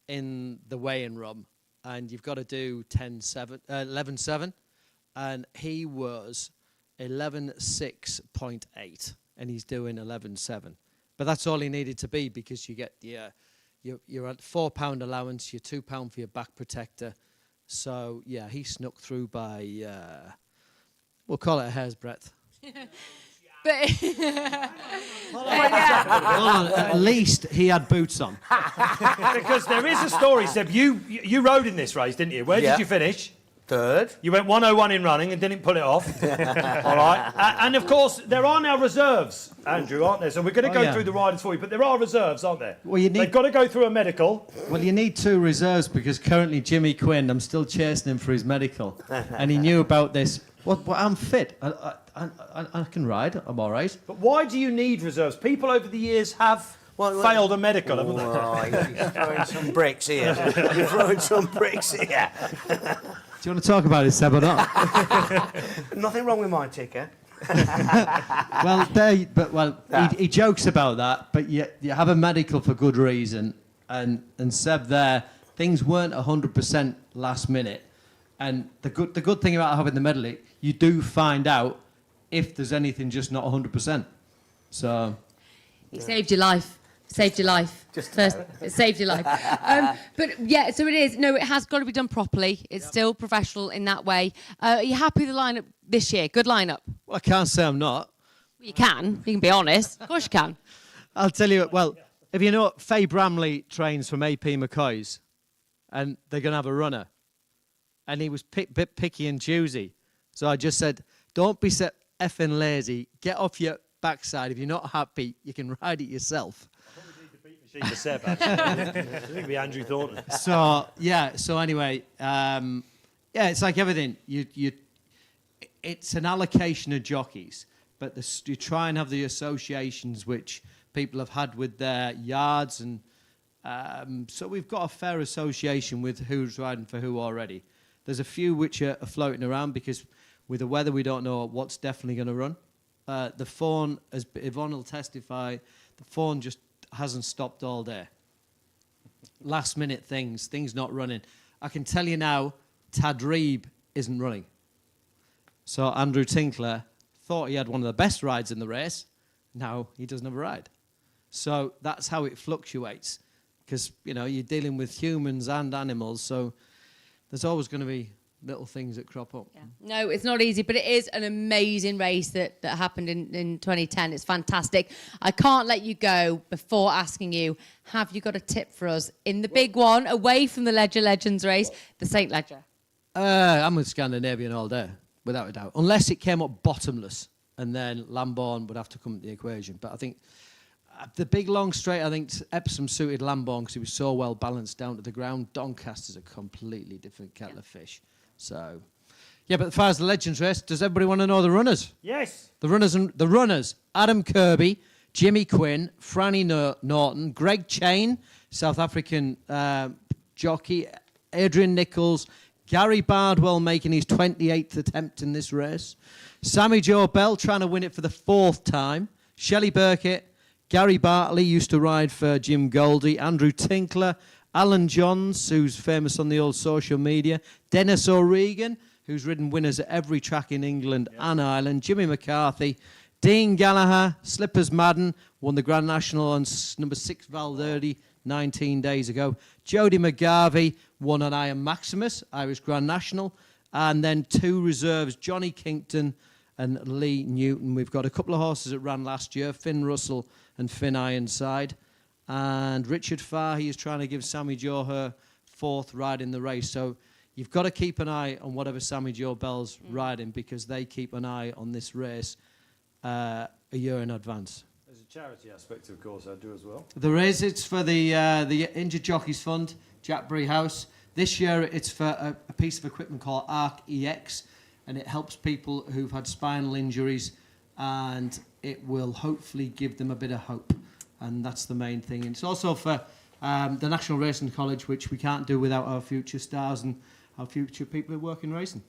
in the weigh-in room, and you've got to do 11.7, and he was 11.6.8, and he's doing 11.7. But that's all he needed to be, because you get your £4 allowance, your £2 for your back protector. So, yeah, he snuck through by, we'll call it a hair's breadth. But Hold on, at least he had boots on. Because there is a story, Seb. You rode in this race, didn't you? Where did you finish? Third. You went 101 in running and didn't pull it off. All right. And of course, there are now reserves, Andrew, aren't there? So we're going to go through the riders for you, but there are reserves, aren't there? Well, they've got to go through a medical. Well, you need 2 reserves, because currently Jimmy Quinn, I'm still chasing him for his medical, and he knew about this. Well, I'm fit. I can ride. I'm all right. But why do you need reserves? People over the years have failed a medical, haven't they? You're throwing some bricks here. You're throwing some bricks here. Do you want to talk about it, Seb, or not? Nothing wrong with my ticker. He jokes about that, but you have a medical for good reason. And Seb there, things weren't 100% last minute. And the good thing about having the medal, you do find out if there's anything just not 100%. So... It saved your life. Saved your life. It saved your life. But yeah, so it is. No, it has got to be done properly. It's still professional in that way. Are you happy with the lineup this year? Good lineup. Well, I can't say I'm not. Well, you can. You can be honest. Of course you can. I'll tell you, well, if you know, Faye Bramley trains from AP McCoy's, and they're going to have a runner. And he was bit picky and choosy. So I just said, don't be so effing lazy. Get off your backside. If you're not happy, you can ride it yourself. I think we need the beat machine for Seb, actually. I think it'd be Andrew Thornton. So anyway, it's like everything. It's an allocation of jockeys, but you try and have the associations which people have had with their yards, and so we've got a fair association with who's riding for who already. There's a few which are floating around, because with the weather we don't know what's definitely going to run. The phone, as Yvonne will testify, the phone just hasn't stopped all day. Last minute things not running. I can tell you now, Tadrib isn't running. So Andrew Tinkler thought he had one of the best rides in the race. Now he doesn't have a ride. So that's how it fluctuates, because you're dealing with humans and animals. So there's always going to be little things that crop up. Yeah. No, it's not easy, but it is an amazing race that happened in 2010. It's fantastic. I can't let you go before asking you, have you got a tip for us in the big one, away from the Ledger Legends race, the St. Ledger? I'm with Scandinavian all day, without a doubt. Unless it came up bottomless, and then Lambourne would have to come into the equation. But I think the big long straight, I think Epsom suited Lambourne because he was so well balanced down to the ground. Doncaster's a completely different kettle of fish. So, yeah, but as far as the Legends race, does everybody want to know the runners? Yes. The runners, Adam Kirby, Jimmy Quinn, Franny Norton, Greg Chain, South African jockey, Adrian Nichols, Gary Bardwell making his 28th attempt in this race, Sammy Joe Bell trying to win it for the 4th time, Shelley Burkett, Gary Bartley used to ride for Jim Goldie, Andrew Tinkler, Alan Johns, who's famous on the old social media, Dennis O'Regan, who's ridden winners at every track in England and Ireland, Jimmy McCarthy, Dean Gallagher, Slippers Madden, won the Grand National on number 6 Valverde 19 days ago, Jody McGarvey won on Iron Maximus, Irish Grand National, and then 2 reserves, Johnny Kinkton and Lee Newton. We've got a couple of horses that ran last year, Finn Russell and Finn Ironside. And Richard Fahey is trying to give Sammy Joe her 4th ride in the race. So you've got to keep an eye on whatever Sammy Joe Bell's riding, because they keep an eye on this race a year in advance. There's a charity aspect, of course, I do as well. There is. It's for the Injured Jockeys Fund, Jackbury House. This year it's for a piece of equipment called Arc EX, and it helps people who've had spinal injuries, and it will hopefully give them a bit of hope. And that's the main thing. And it's also for the National Racing College, which we can't do without our future stars and our future people who work in racing.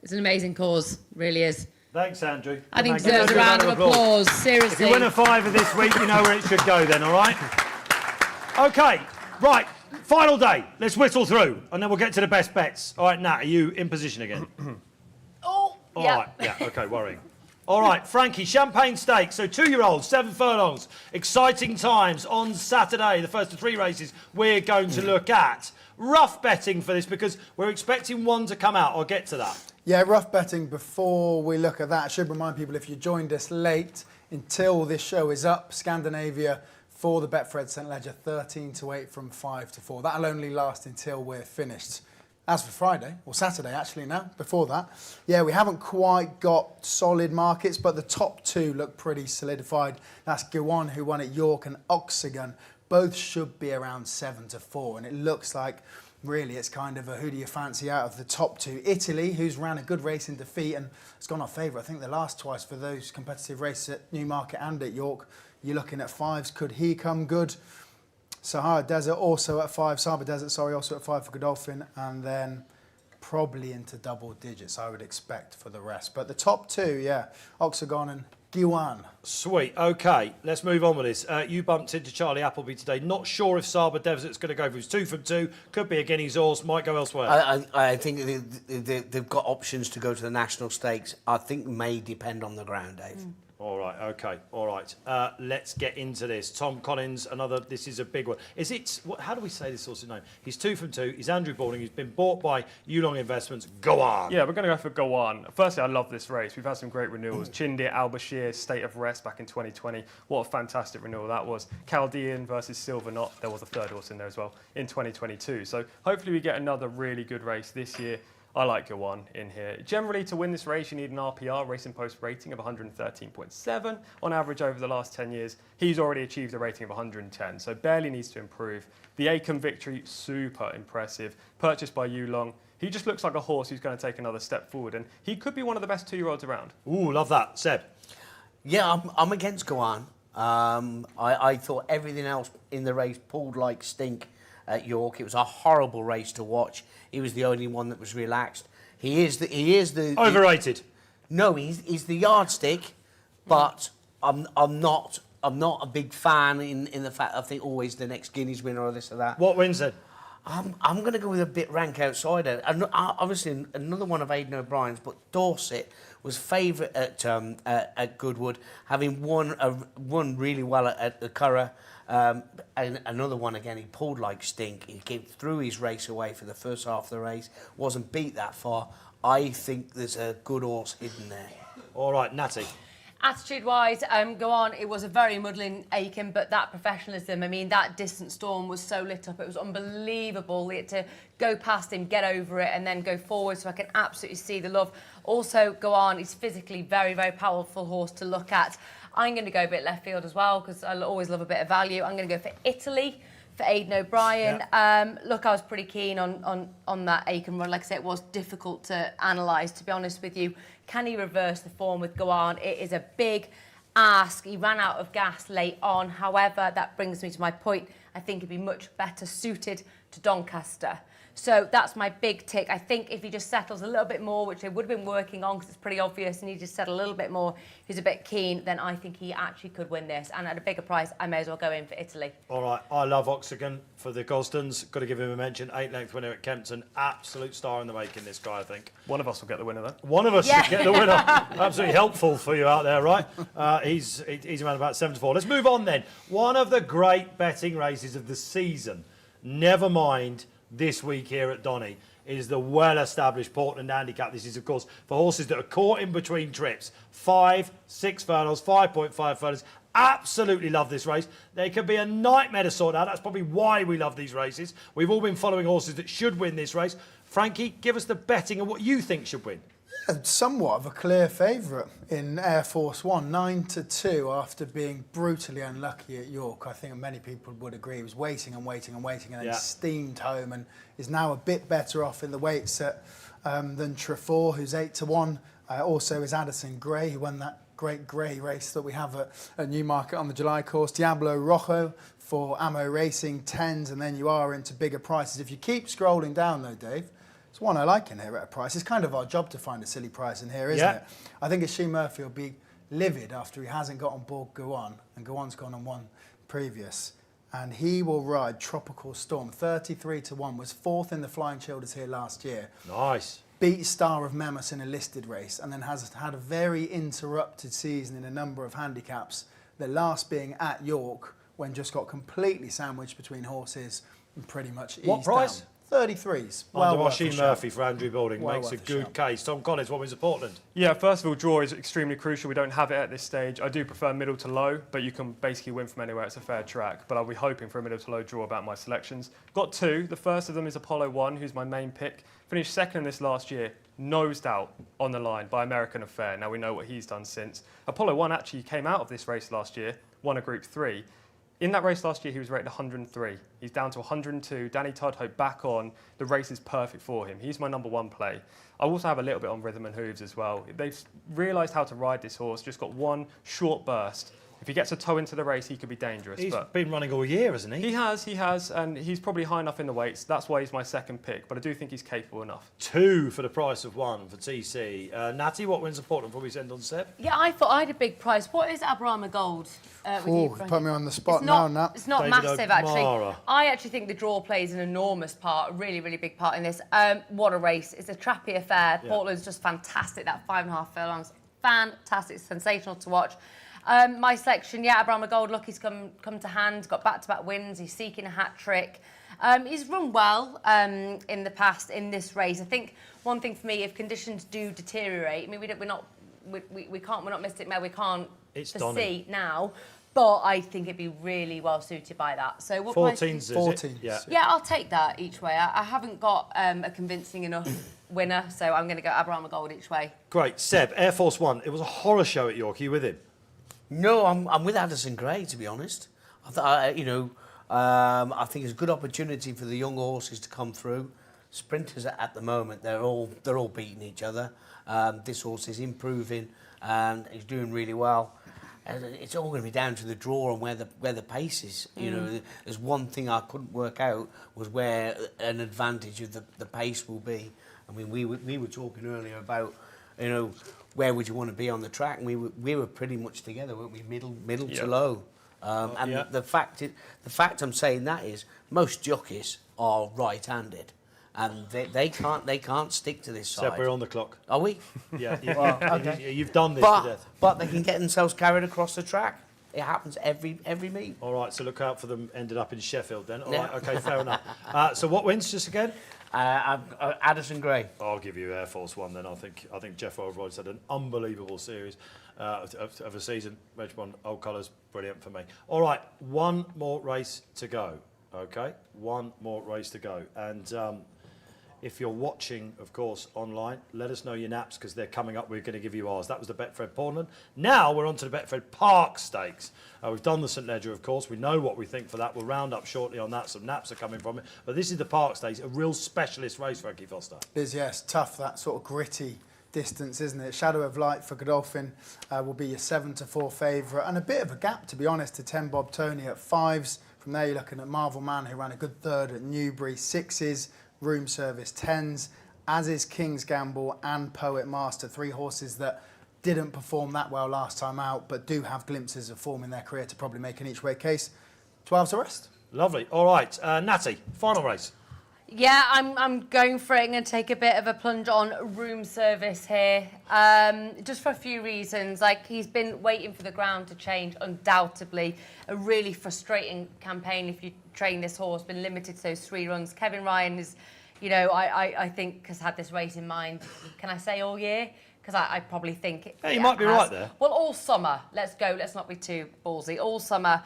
It's an amazing cause, really is. Thanks, Andrew. I think deserves a round of applause, seriously. If you win a fiver this week, you know where it should go then, all right? OK, right, final day. Let's whistle through, and then we'll get to the best bets. All right, Nat, are you in position again? Oh, All right, yeah, OK, worrying. All right, Frankie, Champagne Stakes. So 2-year-olds, 7 furlongs. Exciting times on Saturday, the first of 3 races we're going to look at. Rough betting for this because we're expecting one to come out. I'll get to that. Yeah, rough betting before we look at that. I should remind people, if you joined us late, until this show is up, Scandinavia for the Betfred St Ledger, 13-8 from 5-4. That'll only last until we're finished. As for Friday, or Saturday actually now, before that, yeah, we haven't quite got solid markets, but the top 2 look pretty solidified. That's Guan, who won at York, and Oxagon. Both should be around 7-4, and it looks like really it's kind of a who do you fancy out of the top 2. Italy, who's ran a good race in defeat and has gone off favourite, I think the last twice for those competitive races at Newmarket and at York. You're looking at 5s. Could he come good? Sahara Desert also at 5. Sahara Desert, sorry, also at 5 for Godolphin. And then probably into double digits, I would expect, for the rest. But the top 2, yeah, Oxagon and Guan. Sweet. OK, let's move on with this. You bumped into Charlie Appleby today. Not sure if Sahara Desert's going to go for his 2 from 2. Could be a Guineas horse. Might go elsewhere. I think they've got options to go to the national stakes. I think may depend on the ground, Dave. All right, OK, all right. Let's get into this. Tom Collins, this is a big one. How do we say this horse's name? He's 2 from 2. He's Andrew Balding. He's been bought by Yulong Investments. Go on. Yeah, we're going to go for Go On. Firstly, I love this race. We've had some great renewals. Chindia, Al Bashir, State of Rest back in 2020. What a fantastic renewal that was. Chaldean versus Silver Knot. There was a 3rd horse in there as well in 2022. So hopefully we get another really good race this year. I like Go On in here. Generally, to win this race, you need an RPR, Racing Post rating of 113.7 on average over the last 10 years. He's already achieved a rating of 110, so barely needs to improve. The Acomb victory, super impressive. Purchased by Yulong. He just looks like a horse who's going to take another step forward, and he could be one of the best 2-year-olds around. Ooh, love that. Seb? Yeah, I'm against Go On. I thought everything else in the race pulled like stink at York. It was a horrible race to watch. He was the only one that was relaxed. He is the overrated. No, he's the yardstick, but I'm not a big fan in the fact I think always the next Guineas winner or this or that. What wins then? I'm going to go with a bit rank outsider. Obviously another one of Aidan O'Brien's, but Dorset was favourite at Goodwood, having won really well at the Curragh. And another one again, he pulled like stink. He threw his race away for the first half of the race, wasn't beat that far. I think there's a good horse hidden there. All right, Natty. Attitude-wise, Go On, it was a very muddling Aiken, but that professionalism, I mean, that Distant Storm was so lit up. It was unbelievable. We had to go past him, get over it, and then go forward, so I can absolutely see the love. Also, Go On is physically very, very powerful horse to look at. I'm going to go a bit left field as well, because I always love a bit of value. I'm going to go for Italy, for Aidan O'Brien. Yeah. Look, I was pretty keen on that Aiken run. Like I said, it was difficult to analyse, to be honest with you. Can he reverse the form with Go On? It is a big ask. He ran out of gas late on. However, that brings me to my point. I think he'd be much better suited to Doncaster. So that's my big tick. I think if he just settles a little bit more, which they would have been working on because it's pretty obvious, and he just settled a little bit more, he's a bit keen, then I think he actually could win this. And at a bigger price, I may as well go in for Italy. All right, I love Oxagon for the Gosdens. Got to give him a mention. 8-length winner at Kempton. Absolute star in the making, this guy, I think. One of us will get the winner, though. One of us should get the winner. Absolutely helpful for you out there, right? He's around about 7-4. Let's move on then. One of the great betting races of the season, never mind this week here at Donny, is the well-established Portland Handicap. This is, of course, for horses that are caught in between trips. 5, 6 furlongs, 5.5 furlongs. Absolutely love this race. They could be a nightmare to sort out. That's probably why we love these races. We've all been following horses that should win this race. Frankie, give us the betting and what you think should win. Somewhat of a clear favourite in Air Force One, 9-2 after being brutally unlucky at York. I think many people would agree. He was waiting and then steamed home and is now a bit better off in the weights than Trefor, who's 8-1. Also is Addison Gray, who won that great grey race that we have at Newmarket on the July course. Diablo Rojo for Ammo Racing, 10s, and then you are into bigger prices. If you keep scrolling down though, Dave, it's one I like in here at a price. It's kind of our job to find a silly price in here, isn't it? I think Ashim Murphy will be livid after he hasn't got on board Guan, and Guan's gone on one previous. And he will ride Tropical Storm. 33-1, was 4th in the Flying Childers here last year. Nice. beat Star of Memus in a listed race, and then has had a very interrupted season in a number of handicaps, the last being at York, when just got completely sandwiched between horses and pretty much eased What price? down. 33s. Under worth a Oisin shout. Murphy for Andrew Balding Well makes a worth a good shout. case. Tom Collins, what wins at Portland? Yeah, first of all, draw is extremely crucial. We don't have it at this stage. I do prefer middle to low, but you can basically win from anywhere. It's a fair track. But I'll be hoping for a middle to low draw about my selections. Got two. The first of them is Apollo 1, who's my main pick. Finished second in this last year. Nosed out on the line by American Affair. Now we know what he's done since. Apollo 1 actually came out of this race last year, won a Group 3. In that race last year, he was rated 103. He's down to 102. Danny Tudhope back on. The race is perfect for him. He's my number one play. I also have a little bit on Rhythm and Hooves as well. They've realised how to ride this horse, just got one short burst. If he gets a toe into the race, he could be dangerous. He's but been running all year, hasn't he? he has, and he's probably high enough in the weights. That's why he's my second pick, but I do think he's capable enough. 2 for the price of 1 for TC. Natty, what wins at Portland before we send on Seb? Yeah, I thought I had a big price. What is Abrama Gold? With Oh, you, put Frankie? me on the spot It's now, not, Nat. it's not David massive, O'Mara. actually. I actually think the draw plays an enormous part, a really, really big part in this. What a race. It's a trappy affair. Yeah. Portland's just fantastic. That 5.5 furlongs, fantastic, sensational to watch. My selection, yeah, Abrama Gold, look, he's come to hand, got back-to-back wins. He's seeking a hat-trick. He's run well in the past in this race. I think one thing for me, if conditions do deteriorate, I mean, we're not Mystic Mare, we can't It's foresee Donny. now, but I think it'd be really well suited by that. So what price? 14s, is it? 14s. Yeah. Yeah, I'll take that each way. I haven't got a convincing enough winner, so I'm going to go Abrama Gold each way. Great. Seb, Air Force 1. It was a horror show at York. Are you with him? No, I'm with Addison Gray, to be honest. I think it's a good opportunity for the young horses to come through. Sprinters at the moment, they're all beating each other. This horse is improving and he's doing really well. And it's all going to be down to the draw and where the pace is. You know, there's one thing I couldn't work out was where an advantage of the pace will be. I mean, we were talking earlier about, you know, where would you want to be on the track, and we were pretty much together, weren't we? Middle to low. The fact I'm saying that is most jockeys are right-handed, and they can't stick to this side. Seb, we're on the clock. Are we? Yeah, Well, okay. you've done this to death. But they can get themselves carried across the track. It happens every meet. All right, so look out for them. Ended up in Sheffield then. All Yeah. right, okay, fair enough. So what wins just again? Addison Gray. I'll give you Air Force 1 then. I think Jeff Oldroyd's had an unbelievable series of a season. Wedgmont, Old Colours, brilliant for me. All right, one more race to go. Okay, one more race to go. And if you're watching, of course, online, let us know your naps because they're coming up. We're going to give you ours. That was the Betfred Portland. Now we're on to the Betfred Park Stakes. We've done the St Ledger, of course. We know what we think for that. We'll round up shortly on that. Some naps are coming from it. But this is the Park Stakes, a real specialist race, Frankie Foster. It is, yes, tough, that sort of gritty distance, isn't it? Shadow of Light for Godolphin will be your 7-4 favourite, and a bit of a gap, to be honest, to 10 Bob Tony at 5s. From there, you're looking at Marvel Man, who ran a good third at Newbury, 6s, Room Service 10s, as is King's Gamble and Poet Master, 3 horses that didn't perform that well last time out, but do have glimpses of form in their career to probably make an each way case. 12's the rest. Lovely. All right, Natty, final race. Yeah, I'm going for it. I'm going to take a bit of a plunge on Room Service here, just for a few reasons. Like, he's been waiting for the ground to change, undoubtedly. A really frustrating campaign if you train this horse, been limited to those 3 runs. Kevin Ryan is, you know, I think has had this race in mind, can I say all year? Because I probably think Yeah, you might be right there. Well, all summer, let's go, let's not be too ballsy. All summer,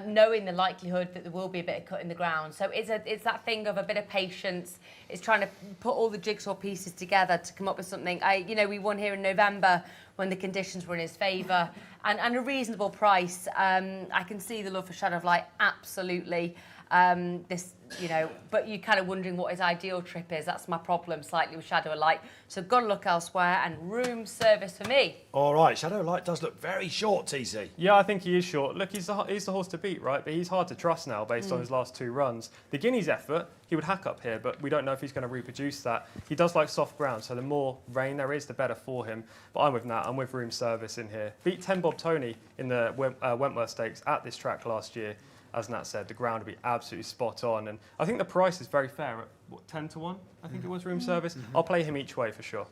knowing the likelihood that there will be a bit of cut in the ground. So it's that thing of a bit of patience. It's trying to put all the jigsaw pieces together to come up with something. We won here in November when the conditions were in his favour, and a reasonable price. I can see the love for Shadow of Light, absolutely. But you're kind of wondering what his ideal trip is. That's my problem slightly with Shadow of Light. So got to look elsewhere, and Room Service for me. All right, Shadow of Light does look very short, TC. Yeah, I think he is short. Look, he's the horse to beat, right? But he's hard to trust now based on his last 2 runs. The Guineas effort, he would hack up here, but we don't know if he's going to reproduce that. He does like soft ground, so the more rain there is, the better for him. But I'm with Nat. I'm with Room Service in here. Beat 10 Bob Tony in the Wentworth Stakes at this track last year. As Nat said, the ground would be absolutely spot on. And I think the price is very fair at, what, 10 to 1? I think it was Room Service. I'll play him each way for sure.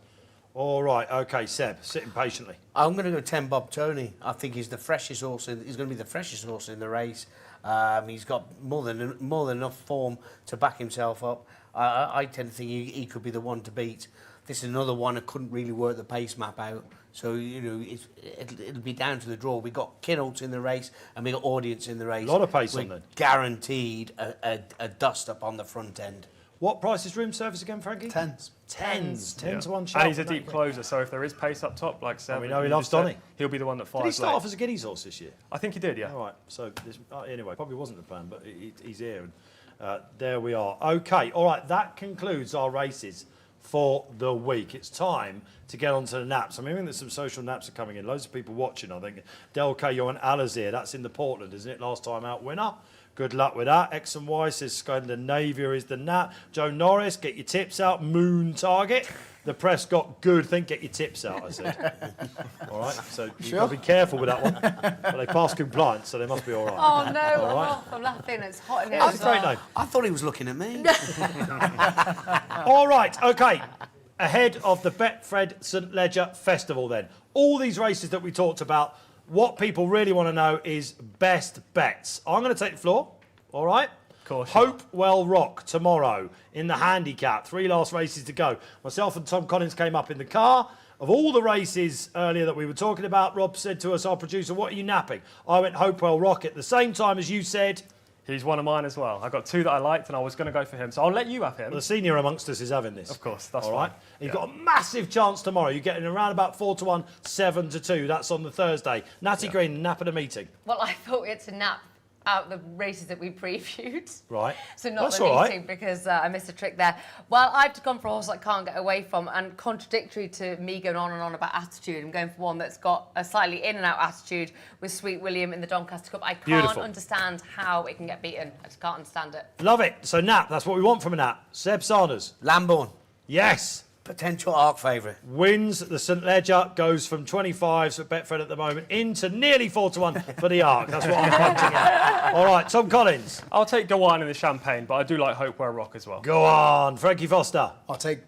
All right, OK, Seb, sitting patiently. I'm going to go 10 Bob Tony. I think he's the freshest horse. He's going to be the freshest horse in the race. He's got more than enough form to back himself up. I tend to think he could be the one to beat. This is another one that couldn't really work the pace map out. So, you know, it'll be down to the draw. We've got Kinholtz in the race and we've got Audience in the race. A lot of pace on We're them. guaranteed a dust up on the front end. What price is Room Service again, Frankie? Tens. 10 to 1 shot. And he's a deep closer, so if there is pace up top, like Seb, we know he loves Donny. He'll be the one that fires. Did he start late. off as a Guineas horse this year? I think he did, yeah. All right, so anyway, probably wasn't the plan, but he's here. And there we are. OK, all right, that concludes our races for the week. It's time to get on to the naps. I'm hearing that some social naps are coming in. Loads of people watching, I think. Del K, you're on Alazir. That's in the Portland, isn't it? Last time out winner. Good luck with that. X and Y says Scandinavia is the nap. Joe Norris, get your tips out. Moon target. The press got good. Think get your tips out, I said. All right, so you've got to be careful with that one. But they passed compliance, so they must be all right. Oh, no, All right. I'm laughing. It's hot in here. That's a great name. I thought he was looking at me. All right, OK. Ahead of the Betfred St Ledger Festival then. All these races that we talked about, what people really want to know is best bets. I'm going to take the floor, all right? Hopewell Rock tomorrow in the handicap. 3 last races to go. Myself and Tom Collins came up in the car. Of all the races earlier that we were talking about, Rob said to us, our producer, what are you napping? I went Hopewell Rock at the same time as you said. He's one of mine as well. I got 2 that I liked, and I was going to go for him. So I'll let you have him. Well, the senior amongst us is having this. Of course, that's all fine. right. You've got a massive chance tomorrow. You're getting around about 4 to 1, 7 to 2. That's on the Thursday. Natalie Green, nap at a meeting. Well, I thought we had to nap out the races that we previewed. Right. So not That's the all meeting right. because I missed a trick there. Well, I've gone for a horse I can't get away from, and contradictory to me going on and on about attitude, I'm going for one that's got a slightly in and out attitude with Sweet William in the Doncaster Cup. I can't Beautiful. understand how it can get beaten. I just can't understand it. Love it. So nap, that's what we want from a nap. Seb Sanders. Lambourne, Yes. potential arc favourite. Wins the St Ledger, goes from 25s at Betfred at the moment into nearly 4 to 1 for the Arc. That's what I'm punching at. All right, Tom Collins. I'll take Gawan in the Champagne, but I do like Hopewell Rock as well. Go on. Frankie Foster. I'll take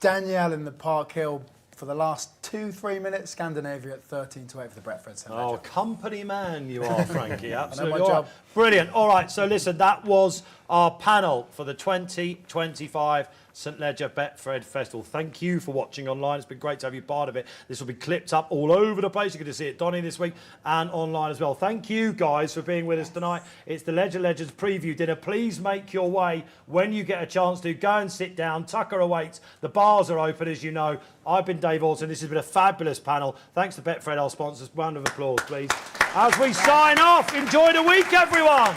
Danielle in the Park Hill for the last 2-3 minutes. Scandinavia at 13 to 8 for the Betfred St. Oh, company man you are, Frankie. Absolutely. my All job. right. Brilliant. All right, so listen, that was our panel for the 2025 St Ledger Betfred Festival. Thank you for watching online. It's been great to have you part of it. This will be clipped up all over the place. You're going to see it Donny this week and online as well. Thank you guys for being with us tonight. It's the Ledger Legends preview dinner. Please make your way when you get a chance to. Go and sit down. Tucker awaits. The bars are open, as you know. I've been Dave Orton. This has been a fabulous panel. Thanks to Betfred, our sponsors. Round of applause, please. As we sign off, enjoy the week, everyone.